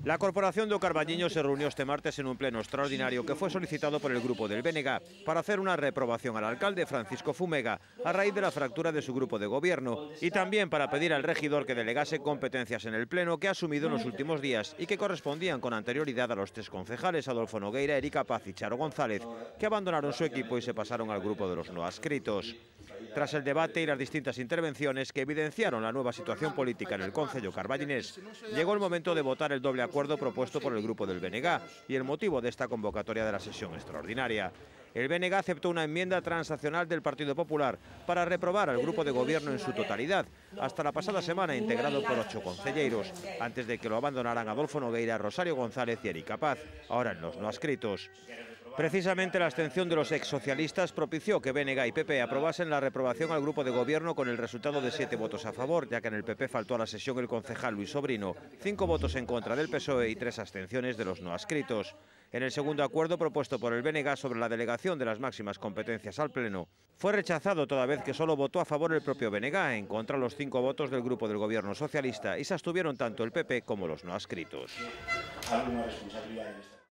La Corporación do Carballiño se reunió este martes en un pleno extraordinario que fue solicitado por el grupo del BNG para hacer una reprobación al alcalde Francisco Fumega a raíz de la fractura de su grupo de gobierno y también para pedir al regidor que delegase competencias en el pleno que ha asumido en los últimos días y que correspondían con anterioridad a los tres concejales Adolfo Nogueira, Erika Paz y Charo González, que abandonaron su equipo y se pasaron al grupo de los no adscritos. Tras el debate y las distintas intervenciones que evidenciaron la nueva situación política en el concello carballinés, llegó el momento de votar el doble acuerdo propuesto por el grupo del BNG y el motivo de esta convocatoria de la sesión extraordinaria. El BNG aceptó una enmienda transaccional del Partido Popular para reprobar al grupo de gobierno en su totalidad, hasta la pasada semana integrado por 8 concelleiros, antes de que lo abandonaran Adolfo Nogueira, Rosario González y Erika Paz, ahora en los no adscritos. Precisamente la abstención de los exsocialistas propició que BNG y PP aprobasen la reprobación al grupo de gobierno con el resultado de 7 votos a favor, ya que en el PP faltó a la sesión el concejal Luis Sobrino, 5 votos en contra del PSOE y 3 abstenciones de los no adscritos. En el segundo acuerdo propuesto por el BNG sobre la delegación de las máximas competencias al Pleno, fue rechazado toda vez que solo votó a favor el propio BNG, en contra los 5 votos del grupo del gobierno socialista, y se abstuvieron tanto el PP como los no adscritos.